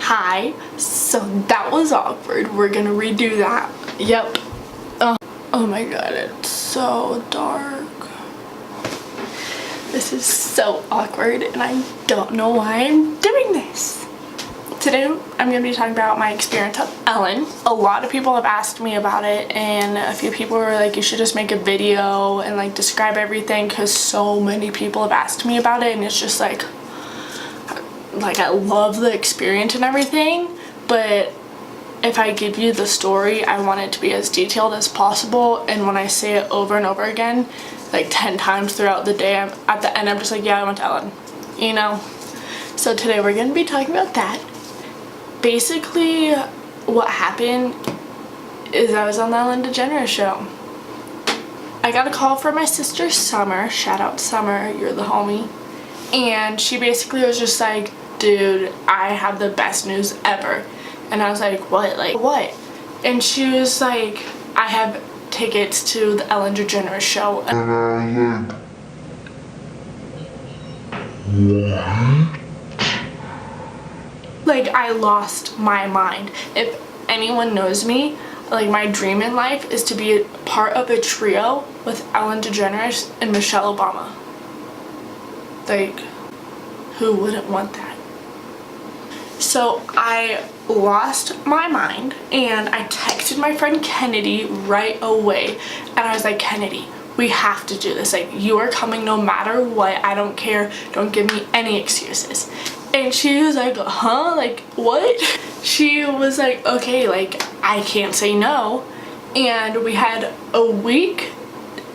Hi. So that was awkward. We're gonna redo that. Yep. Oh my god, it's so dark. This is so awkward and I don't know why I'm doing this. Today I'm going to be talking about my experience at Ellen. A lot of people have asked me about it, and a few people were like, you should just make a video and like describe everything, because so many people have asked me about it, and it's just like I love the experience and everything, but if I give you the story, I want it to be as detailed as possible. And when I say it over and over again, like 10 times throughout the day, at the end I'm just like, yeah, I went to Ellen, you know? So today we're going to be talking about that. Basically, what happened is I was on the Ellen DeGeneres show. I got a call from my sister Summer. Shout out Summer, you're the homie. And she basically was just like, dude, I have the best news ever. And I was like, what? Like, what? And she was like, I have tickets to the Ellen DeGeneres show. And I was like, what? Like, I lost my mind. If anyone knows me, like, my dream in life is to be a part of a trio with Ellen DeGeneres and Michelle Obama. Like, who wouldn't want that? So I lost my mind and I texted my friend Kennedy right away, and I was like, Kennedy, we have to do this. Like, you are coming no matter what. I don't care. Don't give me any excuses. And she was like, huh? Like, what? She was like, okay, like, I can't say no. And we had a week,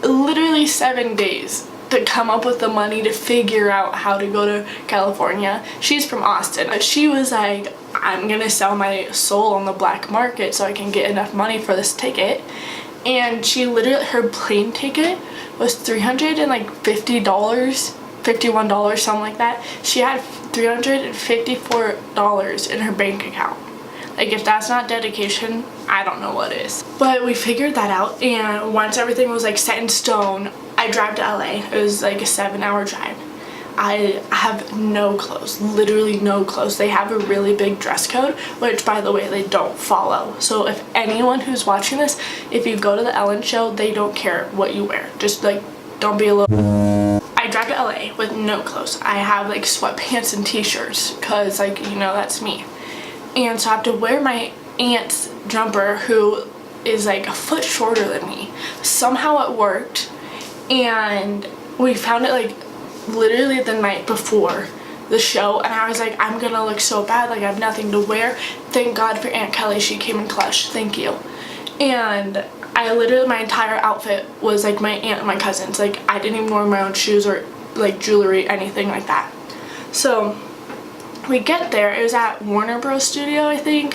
literally 7 days, to come up with the money to figure out how to go to California. She's from Austin. She was like, I'm gonna sell my soul on the black market so I can get enough money for this ticket. And she literally, her plane ticket was $350, $51, something like that. She had $354 in her bank account. Like, if that's not dedication, I don't know what is. But we figured that out, and once everything was like set in stone, I drive to LA. It was like a 7-hour drive. I have no clothes, literally no clothes. They have a really big dress code, which, by the way, they don't follow. So if anyone who's watching this, if you go to the Ellen show, they don't care what you wear. Just like, don't be a little... I drive to LA with no clothes. I have like sweatpants and t-shirts, cause like, you know, that's me. And so I have to wear my aunt's jumper, who is like a foot shorter than me. Somehow it worked, and we found it like literally the night before the show, and I was like, I'm gonna look so bad, like I have nothing to wear. Thank God for Aunt Kelly, she came in clutch, thank you. And I literally, my entire outfit was like my aunt and my cousins. Like, I didn't even wear my own shoes or like jewelry, anything like that. So we get there, it was at Warner Bros. Studio, I think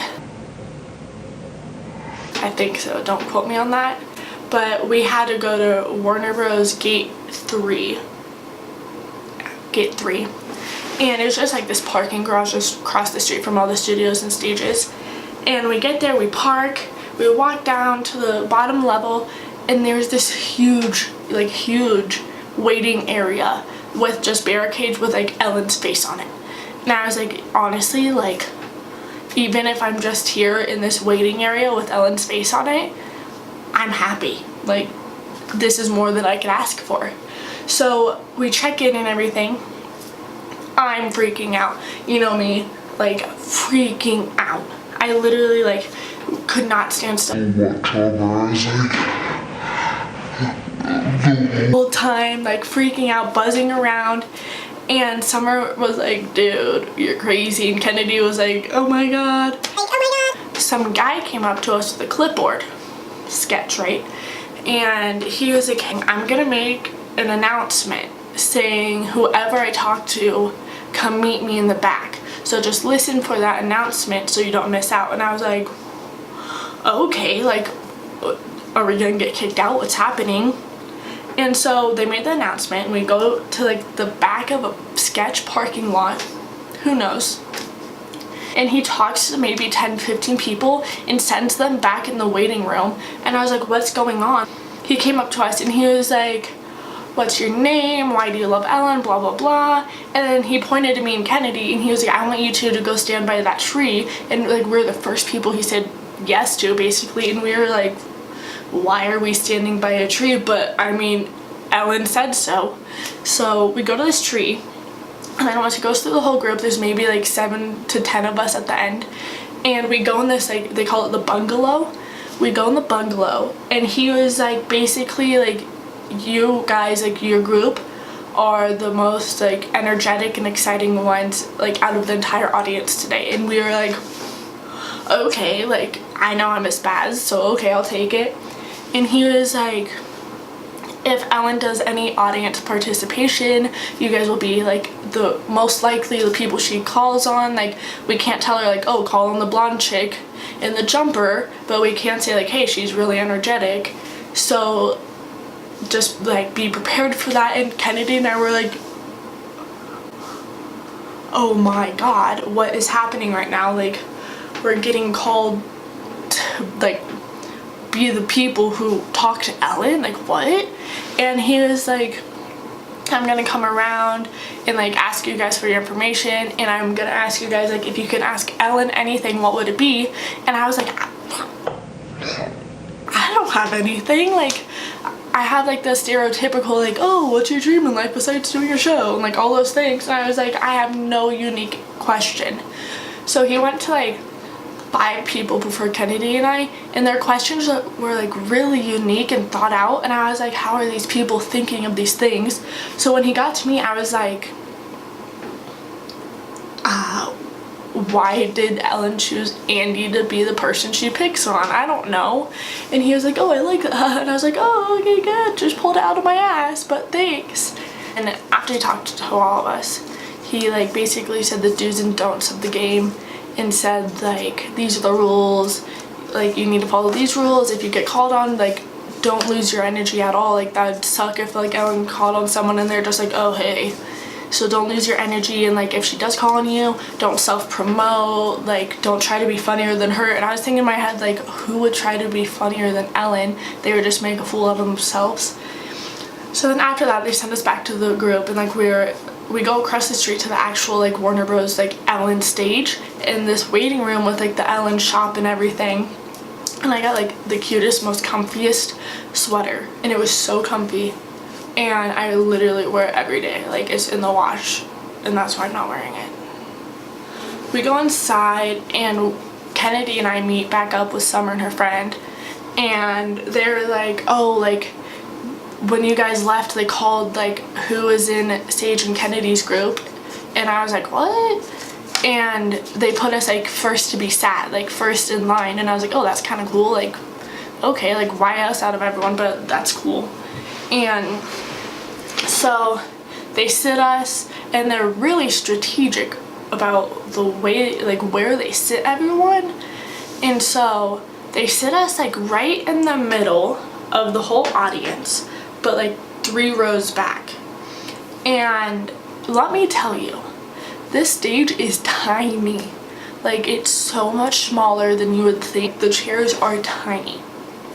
so, don't quote me on that. But we had to go to Warner Bros. Gate 3. And it was just like this parking garage just across the street from all the studios and stages. And we get there, we park, we walk down to the bottom level, and there's this huge waiting area with just barricades with like Ellen's face on it. And I was like, honestly, like, even if I'm just here in this waiting area with Ellen's face on it, I'm happy. Like, this is more than I could ask for. So we check in and everything. I'm freaking out. You know me, like, freaking out. I literally, like, could not stand still. What time I was like, the whole time, like, freaking out, buzzing around. And Summer was like, dude, you're crazy. And Kennedy was like, oh my god. Like, oh my god. Some guy came up to us with a clipboard. Sketch, right? And he was like, I'm gonna make an announcement saying whoever I talk to, come meet me in the back. So just listen for that announcement so you don't miss out. And I was like, okay, like, are we gonna get kicked out? What's happening? And so they made the announcement, and we go to like the back of a sketch parking lot, who knows, and he talks to maybe 10-15 people and sends them back in the waiting room. And I was like, what's going on? He came up to us and he was like, what's your name, why do you love Ellen, blah blah blah. And then he pointed to me and Kennedy and he was like, I want you two to go stand by that tree. And like we're the first people he said yes to, basically. And we were like, why are we standing by a tree? But I mean, Ellen said so. So we go to this tree, and then once it goes through the whole group, there's maybe like 7 to 10 of us at the end, and we go in this, like, they call it the bungalow. We go in the bungalow, and he was like, basically like, you guys, like your group are the most like energetic and exciting ones like out of the entire audience today. And we were like, okay, like I know I'm a spaz, so okay, I'll take it. And he was like, if Ellen does any audience participation, you guys will be like the most likely the people she calls on. Like we can't tell her like, oh, call on the blonde chick in the jumper, but we can't say like, hey, she's really energetic, so just like be prepared for that. And Kennedy and I were like, oh my god, what is happening right now? Like we're getting called to like be the people who talk to Ellen, like what? And he was like, I'm gonna come around and like ask you guys for your information, and I'm gonna ask you guys like if you can ask Ellen anything, what would it be? And I was like, I don't have anything. Like I have like the stereotypical like, oh, what's your dream in life besides doing your show, and like all those things. And I was like, I have no unique question. So he went to like 5 people before Kennedy and I, and their questions were like really unique and thought out, and I was like, how are these people thinking of these things? So when he got to me, I was like, why did Ellen choose Andy to be the person she picks on? I don't know. And he was like, oh, I like that. And I was like, oh, okay, good, just pulled it out of my ass, but thanks. And after he talked to all of us, he like basically said the do's and don'ts of the game, and said like, these are the rules, like you need to follow these rules. If you get called on, like don't lose your energy at all. Like that would suck if like Ellen called on someone and they're just like, oh hey. So don't lose your energy, and like if she does call on you, don't self-promote, like don't try to be funnier than her. And I was thinking in my head like, who would try to be funnier than Ellen? They would just make a fool of themselves. So then after that, they sent us back to the group, and like we go across the street to the actual like Warner Bros. Like Ellen stage, in this waiting room with like the Ellen shop and everything. And I got like the cutest, most comfiest sweater, and it was so comfy, and I literally wear it every day. Like it's in the wash, and that's why I'm not wearing it. We go inside, and Kennedy and I meet back up with Summer and her friend, and they're like, oh, like when you guys left, they called like who was in Sage and Kennedy's group. And I was like, what? And they put us like first to be sat, like first in line. And I was like, oh, that's kind of cool. Like, okay, like why us out of everyone, but that's cool. And so they sit us, and they're really strategic about the way, like where they sit everyone. And so they sit us like right in the middle of the whole audience, but like 3 rows back. And let me tell you, this stage is tiny. Like it's so much smaller than you would think. The chairs are tiny.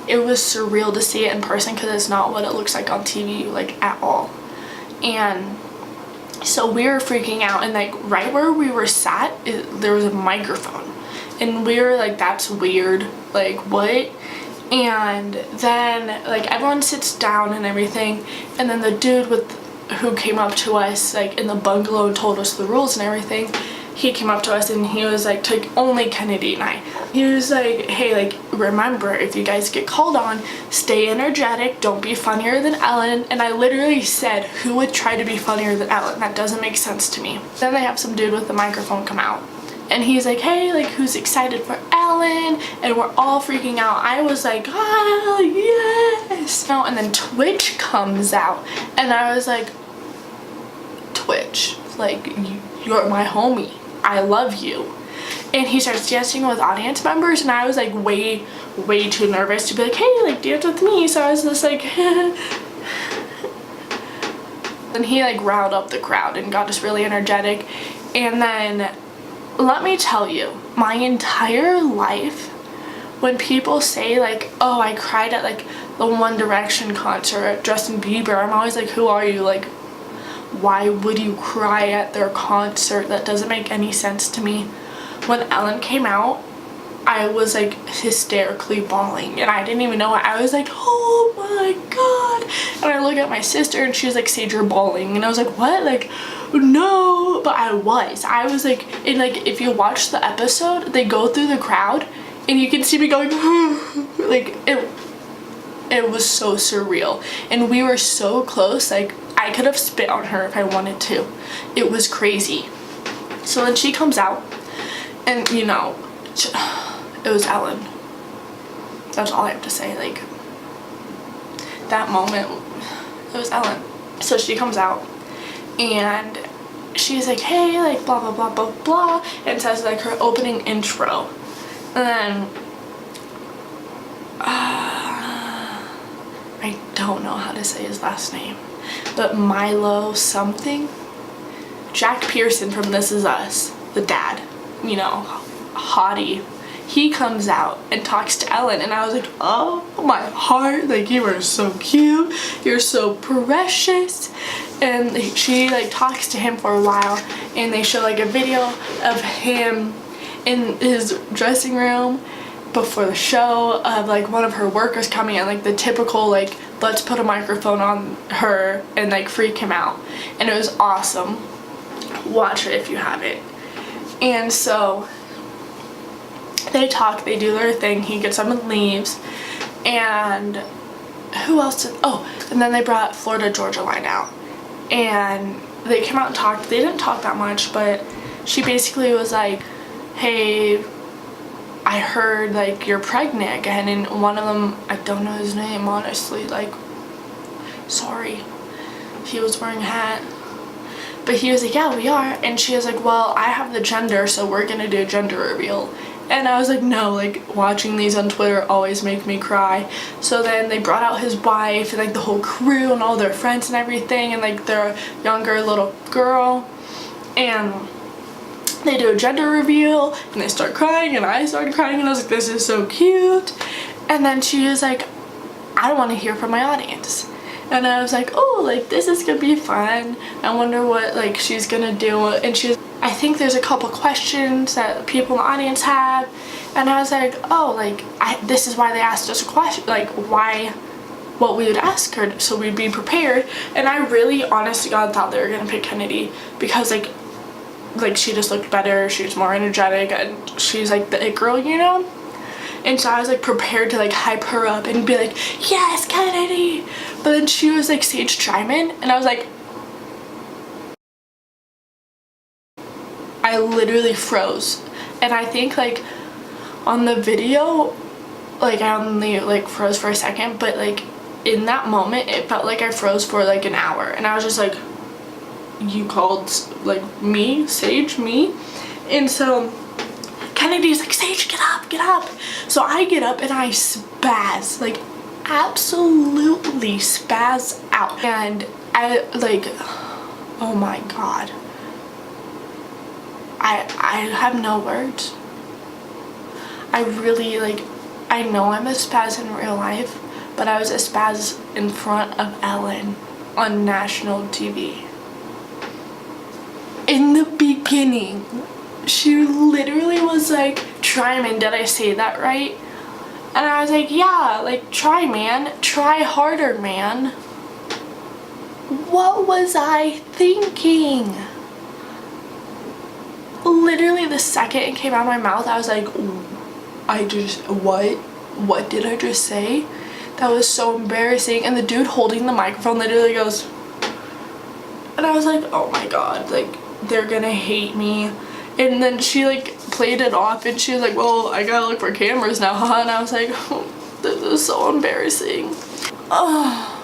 It was surreal to see it in person, because it's not what it looks like on TV, like at all. And so we were freaking out, and like right where we were sat, there was a microphone, and we were like, that's weird, like what? And then like everyone sits down and everything, and then the dude who came up to us like in the bungalow and told us the rules and everything, he came up to us and he was like, to only Kennedy and I, he was like, hey, like remember, if you guys get called on, stay energetic, don't be funnier than Ellen. And I literally said, who would try to be funnier than Ellen? That doesn't make sense to me. Then they have some dude with the microphone come out, and he's like, hey, like who's excited for Ellen? And we're all freaking out. I was like, ah, yes. And then Twitch comes out, and I was like, Twitch, like you're my homie, I love you. And he starts dancing with audience members, and I was like way too nervous to be like, hey, like dance with me. So I was just like and he like riled up the crowd and got us really energetic. And then let me tell you, my entire life when people say like, oh, I cried at like the One Direction concert at Justin Bieber, I'm always like, who are you? Like, why would you cry at their concert? That doesn't make any sense to me. When Ellen came out, I was like hysterically bawling and I didn't even know it. I was like, oh my god. And I look at my sister and she's like, Sage, you're bawling. And I was like, what? Like, no. But I was like, and like if you watch the episode, they go through the crowd and you can see me going like it was so surreal. And we were so close, like I could have spit on her if I wanted to. It was crazy. So then she comes out and you know, it was Ellen. That's all I have to say. Like, that moment, it was Ellen. So she comes out and she's like, hey, like blah blah blah blah blah, and says like her opening intro. And then I don't know how to say his last name, but Milo something, Jack Pearson from This Is Us, the dad, you know, hottie, he comes out and talks to Ellen, and I was like, oh my heart, like, you are so cute, you're so precious. And she like talks to him for a while, and they show like a video of him in his dressing room before the show, of like one of her workers coming in, like the typical like, let's put a microphone on her and like freak him out. And it was awesome. Watch it if you haven't. And so they talk, they do their thing, he gets up and leaves. And who else did, oh, and then they brought Florida Georgia Line out, and they came out and talked. They didn't talk that much, but she basically was like, hey, I heard like you're pregnant again. And one of them, I don't know his name honestly, like, sorry, he was wearing a hat, but he was like, yeah, we are. And she was like, well, I have the gender, so we're gonna do a gender reveal. And I was like, no, like, watching these on Twitter always make me cry. So then they brought out his wife and like the whole crew and all their friends and everything, and like their younger little girl, and they do a gender reveal and they start crying, and I started crying, and I was like, this is so cute. And then she was like, I don't want to hear from my audience. And I was like, oh, like, this is gonna be fun. I wonder what like she's gonna do. And she's, I think there's a couple questions that people in the audience have. And I was like, oh, like, this is why they asked us a question, like why, what we would ask her, so we'd be prepared. And I really, honest to God, thought they were gonna pick Kennedy because like she just looked better, she was more energetic, and she's like the it girl, you know? And so I was like prepared to like hype her up and be like, yes, Kennedy. But then she was like Sage Tryman, and I was like, I literally froze. And I think like on the video, like I only like froze for a second, but like in that moment it felt like I froze for like an hour. And I was just like, you called like me, Sage, me? And so Kennedy's like, Sage, get up, get up. So I get up and I spaz, like absolutely spaz out. And I like, oh my God. I have no words. I really like, I know I'm a spaz in real life, but I was a spaz in front of Ellen on national TV. In the beginning, she literally was like, Tryman, did I say that right? And I was like, yeah, like, try, man. Try harder, man. What was I thinking? Literally the second it came out of my mouth, I was like, what did I just say? That was so embarrassing. And the dude holding the microphone literally goes, and I was like, oh my God, like, they're gonna hate me. And then she like played it off and she was like, well, I gotta look for cameras now, huh? And I was like, oh, this is so embarrassing. Oh.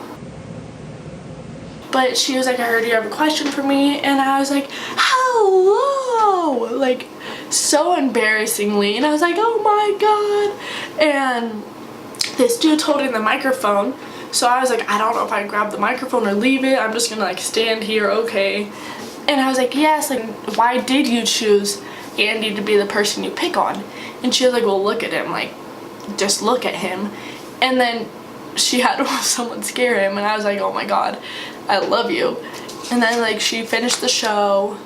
But she was like, I heard you have a question for me. And I was like, hello, like so embarrassingly. And I was like, oh my God. And this dude's holding the microphone. So I was like, I don't know if I grab the microphone or leave it. I'm just gonna like stand here, okay. And I was like, yes, like, why did you choose Andy to be the person you pick on? And she was like, well, look at him, like, just look at him. And then she had someone scare him, and I was like, oh my god, I love you. And then like she finished the show,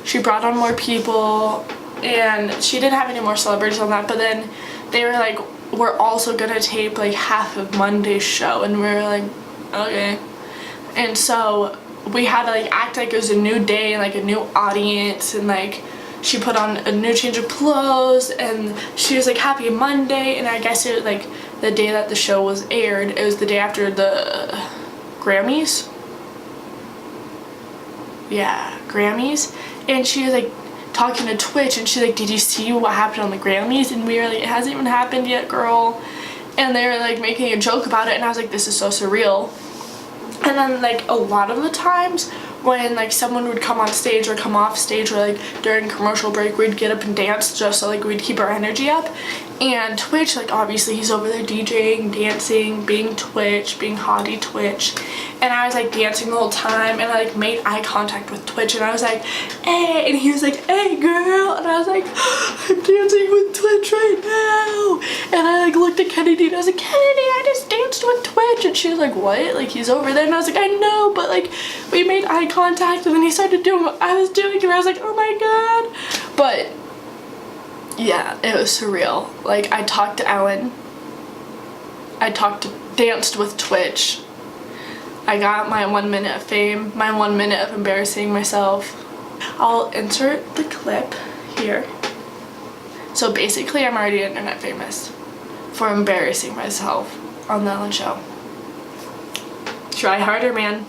she brought on more people, and she didn't have any more celebrities on that, but then they were like, we're also gonna tape like half of Monday's show, and we were like, okay. And so we had to like act like it was a new day and like a new audience, and like she put on a new change of clothes, and she was like, happy Monday. And I guess it was like the day that the show was aired, it was the day after the Grammys. Yeah, Grammys. And she was like talking to Twitch, and she's like, did you see what happened on the Grammys? And we were like, it hasn't even happened yet, girl. And they were like making a joke about it, and I was like, this is so surreal. And then like a lot of the times when like someone would come on stage or come off stage, or like during commercial break, we'd get up and dance just so like we'd keep our energy up. And Twitch, like obviously he's over there DJing, dancing, being Twitch, being hottie Twitch. And I was like dancing the whole time, and I like made eye contact with Twitch, and I was like, hey, and he was like, hey girl, and I was like, I'm dancing with Twitch right now. And I like looked at Kennedy, and I was like, Kennedy, I just danced with Twitch. And she was like, what? Like he's over there. And I was like, I know, but like we made eye contact, and then he started doing what I was doing, and I was like, oh my god. But yeah, it was surreal. Like I talked to Ellen, danced with Twitch, I got my 1 minute of fame, my 1 minute of embarrassing myself. I'll insert the clip here. So basically I'm already internet famous for embarrassing myself on the Ellen Show. Try harder, man.